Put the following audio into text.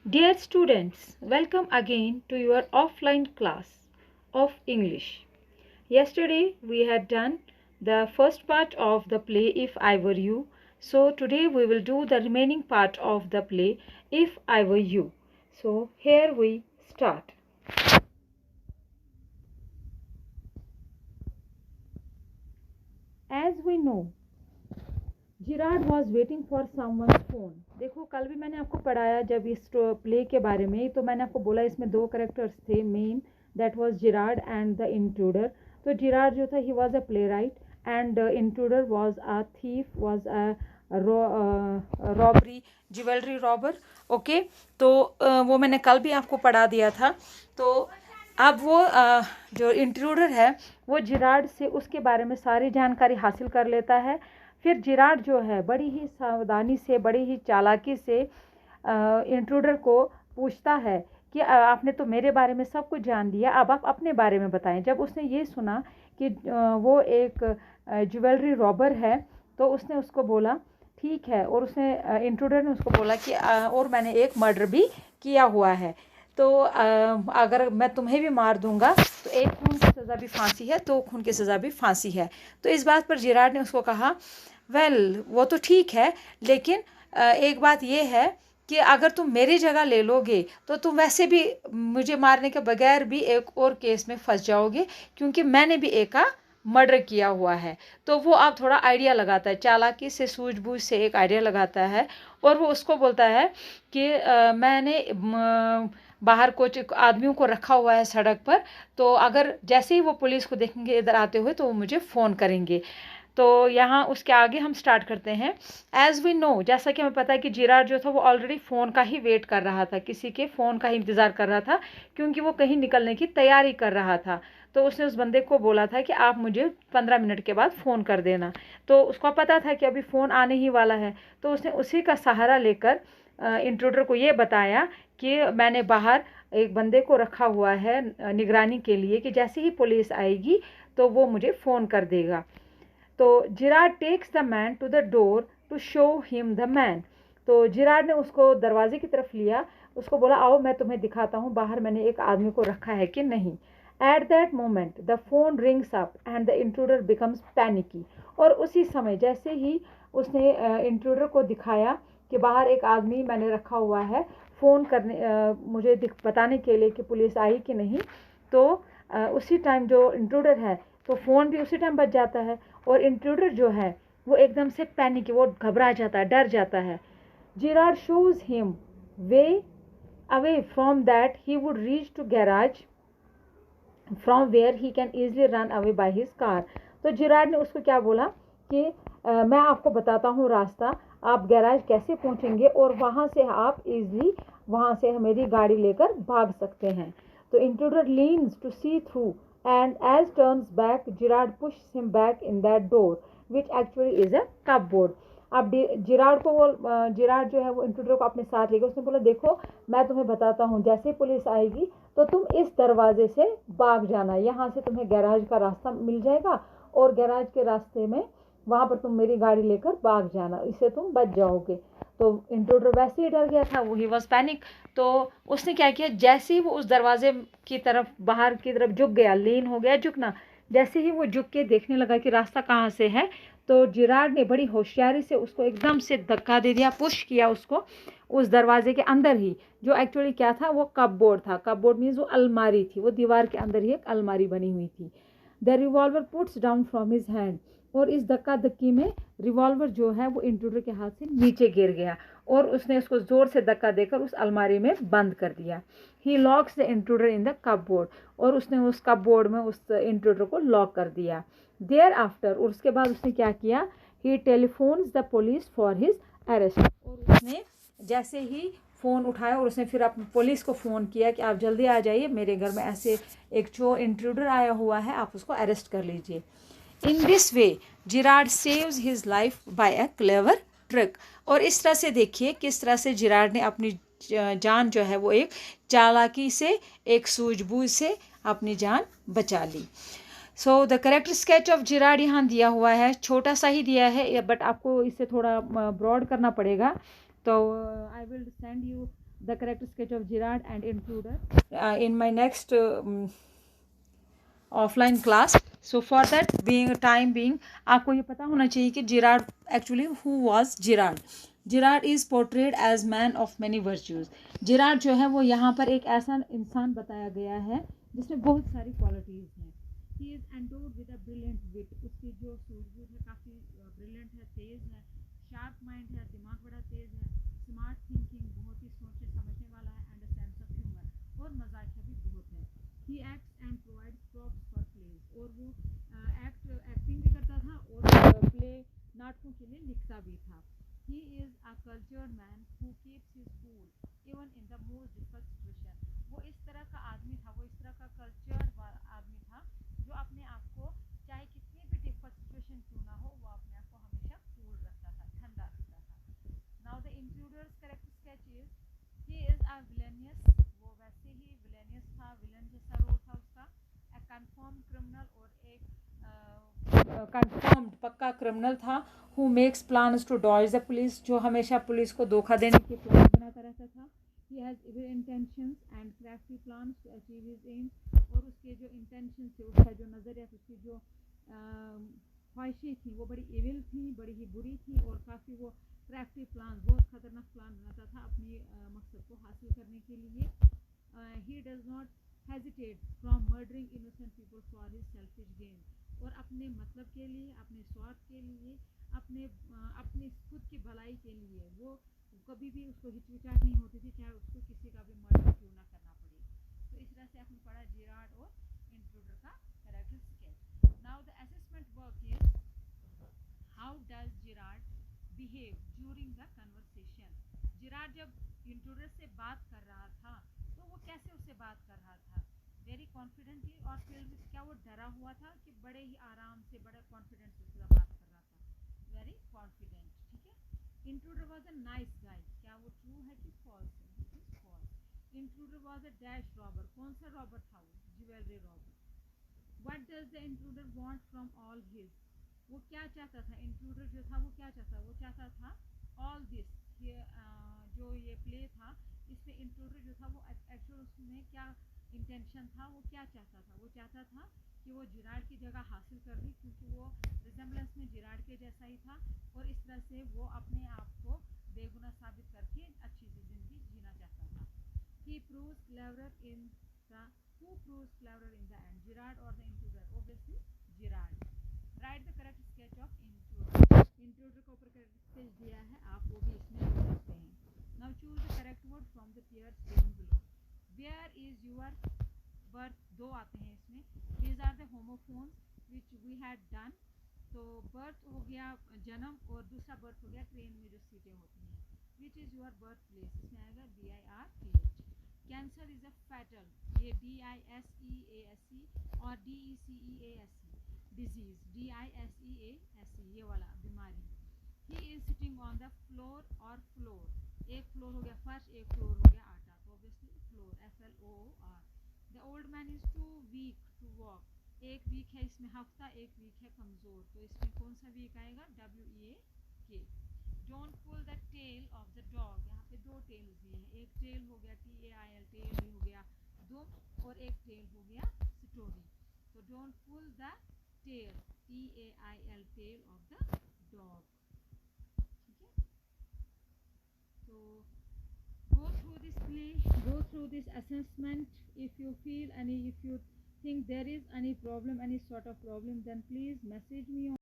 Dear students, welcome again to your offline class of English. Yesterday we had done the first part of the play If I Were You. So today we will do the remaining part of the play If I Were You. So here we start. As we know, Gerard was waiting for someone phone. देखो कल भी मैंने आपको पढ़ाया जब इस play के बारे में, तो मैंने आपको बोला इसमें दो करेक्टर्स थे main, that was Gerard and the intruder. तो जिराड जो था he was a play right and intruder was a thief, was a robbery jewellery robber. Okay, तो वो मैंने कल भी आपको पढ़ा दिया था। तो अब वो जो इंट्रूडर है वो जिराड से उसके बारे में सारी जानकारी हासिल कर लेता है। फिर जिराड जो है बड़ी ही सावधानी से, बड़ी ही चालाकी से इंट्रूडर को पूछता है कि आपने तो मेरे बारे में सब कुछ जान लिया, अब आप अपने बारे में बताएं। जब उसने ये सुना कि वो एक ज्वेलरी रॉबर है, तो उसने उसको बोला ठीक है, और उसने इंट्रूडर ने उसको बोला कि और मैंने एक मर्डर भी किया हुआ है, तो अगर मैं तुम्हें भी मार दूंगा तो एक खून की सज़ा भी फांसी है, दो खून की सज़ा भी फांसी है। तो इस बात पर जिराड ने उसको कहा वेल वो तो ठीक है, लेकिन एक बात ये है कि अगर तुम मेरी जगह ले लोगे तो तुम वैसे भी मुझे मारने के बगैर भी एक और केस में फंस जाओगे, क्योंकि मैंने भी एक का मर्डर किया हुआ है। तो वो अब थोड़ा आइडिया लगाता है, चालाकी से सूझबूझ से एक आइडिया लगाता है, और वो उसको बोलता है कि मैंने बाहर कुछ आदमियों को रखा हुआ है सड़क पर, तो अगर जैसे ही वो पुलिस को देखेंगे इधर आते हुए तो वो मुझे फ़ोन करेंगे। तो यहाँ उसके आगे हम स्टार्ट करते हैं। एज़ वी नो, जैसा कि हमें पता है कि जिराड जो था वो ऑलरेडी फ़ोन का ही वेट कर रहा था, किसी के फ़ोन का ही इंतज़ार कर रहा था, क्योंकि वो कहीं निकलने की तैयारी कर रहा था। तो उसने उस बंदे को बोला था कि आप मुझे 15 मिनट के बाद फ़ोन कर देना। तो उसको पता था कि अभी फ़ोन आने ही वाला है, तो उसने उसी का सहारा लेकर इंट्रूडर को ये बताया कि मैंने बाहर एक बंदे को रखा हुआ है निगरानी के लिए, कि जैसे ही पुलिस आएगी तो वो मुझे फ़ोन कर देगा। तो Gerard takes the man to the door to show him the man. तो जिराड ने उसको दरवाजे की तरफ लिया, उसको बोला आओ मैं तुम्हें दिखाता हूँ बाहर मैंने एक आदमी को रखा है कि नहीं। At that moment the phone rings up and the intruder becomes panicky. और उसी समय जैसे ही उसने इंट्रूडर को दिखाया कि बाहर एक आदमी मैंने रखा हुआ है फ़ोन करने मुझे बताने के लिए कि पुलिस आई कि नहीं, तो उसी टाइम जो इंट्रूडर है तो फ़ोन भी उसी टाइम बज जाता है, और इंट्रूडर जो है वो एकदम से पैनिक, वो घबरा जाता है, डर जाता है। Gerard shows him way away from that he would reach to garage from where he can easily run away by his car. तो जिराड ने उसको क्या बोला कि मैं आपको बताता हूँ रास्ता, आप गैराज कैसे पहुँचेंगे और वहाँ से आप इजली वहाँ से मेरी गाड़ी लेकर भाग सकते हैं। तो intruder leans to see through and as turns back Girard pushes him back in that door which actually is a cupboard। अब जिराड को वो जिराड जो है वो इंट्रूडर को अपने साथ लेकर उसने बोला देखो मैं तुम्हें बताता हूँ, जैसे पुलिस आएगी तो तुम इस दरवाजे से भाग जाना, यहाँ से तुम्हें गैराज का रास्ता मिल जाएगा और गैराज के रास्ते में वहाँ पर तुम मेरी गाड़ी लेकर भाग जाना, इससे तुम बच जाओगे। तो इंट्रूडर वैसे ही डर गया था, वो ही वॉज पैनिक। तो उसने क्या किया, जैसे ही वो उस दरवाजे की तरफ बाहर की तरफ झुक गया, लीन हो गया, झुकना, जैसे ही वो झुक के देखने लगा कि रास्ता कहाँ से है, तो जिराड ने बड़ी होशियारी से उसको एकदम से धक्का दे दिया, पुश किया उसको उस दरवाजे के अंदर ही, जो एक्चुअली क्या था वो कपबोर्ड था। कपबोर्ड मीन्स वो अलमारी थी, वो दीवार के अंदर ही एक अलमारी बनी हुई थी। The revolver puts down from his hand, और इस धक्का धक्की में रिवॉल्वर जो है वो इंट्रूडर के हाथ से नीचे गिर गया और उसने उसको जोर से धक्का देकर उस अलमारी में बंद कर दिया। He locks the intruder in the cupboard, और उसने उस कपबोर्ड में उस इंट्रूडर को लॉक कर दिया। देयर आफ्टर, और उसके बाद उसने क्या किया, he telephones the police for his arrest, और उसने जैसे ही फ़ोन उठाया और उसने फिर अपनी पुलिस को फ़ोन किया कि आप जल्दी आ जाइए, मेरे घर में ऐसे एक जो इंट्रूडर आया हुआ है, आप उसको अरेस्ट कर लीजिए। In this way Gerard saves his life by a clever trick. और इस तरह से देखिए किस तरह से जिराड ने अपनी जान जो है वो एक चालाकी से, एक सूझबूझ से अपनी जान बचा ली। So the character sketch of Girard यहाँ दिया हुआ है, छोटा सा ही दिया है बट आपको इसे थोड़ा ब्रॉड करना पड़ेगा। तो I will send you the character sketch of Gerard and intruder in my next offline class. So for that being आपको ये पता होना चाहिए कि Gerard actually who was Gerard. Gerard is portrayed as man of many virtues. Gerard जो है वो यहाँ पर एक ऐसा इंसान बताया गया है जिसमें बहुत सारी क्वालिटीज़ हैं. He is endowed with a brilliant wit. उसकी जो सूझबूझ है काफ़ी ब्रिलियंट है, तेज़ है, शार्प माइंड है, दिमाग बड़ा तेज़ है, स्मार्ट थिंकिंग, बहुत ही सोचने समझने वाला है, and a sense of humour, और मजाकिया भी बहुत है. He acts and provides props for plays. और वो एक्टिंग भी करता था और प्ले नाटकों के लिए लिखता भी था. He is a cultured man who keeps his cool even in the most difficult situation. वो इस तरह का आदमी था, वो इस तरह का कल्चर्ड आदमी था जो अपने आप को चाहे कितनी भी डिफिकल्ट सिचुएशन क्यों ना हो, वो अपने आप को हमेशा कूल रखता था, ठंडा रखता था. Now the intruders character sketch is he is a villainous. वो वैसे ही विलेनियस था, विलन जैसा रोल था उसका. ए कन्फर्म क्रिमिनल, और एक कन्फर्म्ड पक्का क्रिमिनल था. Who makes plans to dodge the police. जो हमेशा पुलिस को धोखा देने के प्लान बनाता रहता था. He has evil intentions and crafty plans to achieve his aims. और उसके जो इंटेंशन थे, उसका जो नज़रिया, उसकी जो ख्वाहिशें थी, वो बड़ी इविल थी, बड़ी ही बुरी थी, और काफ़ी वो क्राफ्टी प्लान, बहुत खतरनाक प्लान बनाता था अपने मकसद को हासिल करने के लिए. He does not hesitate from murdering innocent people for his selfish gain. और अपने मतलब के लिए, अपने स्वार्थ के लिए, अपनी खुद की भलाई के लिए वो कभी भी उसको हिचकिचाहट नहीं होती थी, चाहे उसको किसी का भी मर्डर क्यों ना करना पड़े. तो इस तरह से आपने पढ़ा जिराड और इंट्रूडर का character sketch. Now the assessment work is how does Gerard behave during the conversation. Gerard जब इंट्रूडर से बात कर रहा था तो वो कैसे उससे बात कर रहा था. वेरी कॉन्फिडेंटली, और फिर क्या वो डरा हुआ था कि बड़े ही आराम से, बड़े कॉन्फिडेंस से उससे बात कर रहा था. Very confident. ठीक है. Intruder was a nice guy. क्या वो ट्रू है कि फॉल्स है? It is false. Intruder was a dash robber. कौन सा रॉबर था वो? Jewellery robber. What does the intruder want from all his. वो क्या चाहता था? इंट्रूडर जो था वो क्या चाहता? वो चाहता था ऑल दिस. जो ये प्ले था, इसमें इंट्रूडर जो था वो एक्चुअल उसमें क्या इंटेंशन था, वो क्या चाहता था? वो चाहता था कि वो जिराड की जगह हासिल कर ली, क्योंकि वो रिजेम्बलेंस में जिराड के जैसा ही था, और इस तरह से वो अपने आप को बेगुनाह साबित करके अच्छी सी जिंदगी जीना चाहता था. He proves clever in the Who proves clever in the end, Gerard or the intruder? Obviously, Gerard. Write the correct sketch of intruder. Intruder को ऊपर correct sketch दिया है, आप वो भी इसमें लिख सकते हैं. Now choose the correct word from the pairs given below. Where is your birth? दो आते हैं इसमें. These are the homophones which we had done. तो birth हो गया जन्म, और दूसरा birth हो गया ट्रेन में जो सीटें होती हैं. Which is your birth place? इसमें आएगा BIRTH. Cancer is a fatal. ये DISEASE और DECEASE. डिजीज DISEASE, ये वाला बीमारी. He is sitting on the floor और फ्लोर. एक फ्लोर हो गया फर्श, एक फ्लोर हो गया आटा, तो obviously floor, FLOOR. The old man is too weak to walk. एक वीक है इसमें हफ्ता, एक वीक है कमज़ोर, तो इसमें कौन सा वीक आएगा? WEAK. Don't pull the tail of the dog. यहाँ पे दो टेल दिए हैं. एक टेल हो गया TAIL, टेल हो गया दुम, और एक टेल हो गया स्टोरी. तो don't pull the tail, TAIL, tail of the dog. ठीक है. तो go through this play, go through this assessment. If you feel any, if you think there is any problem, any sort of problem, then please message me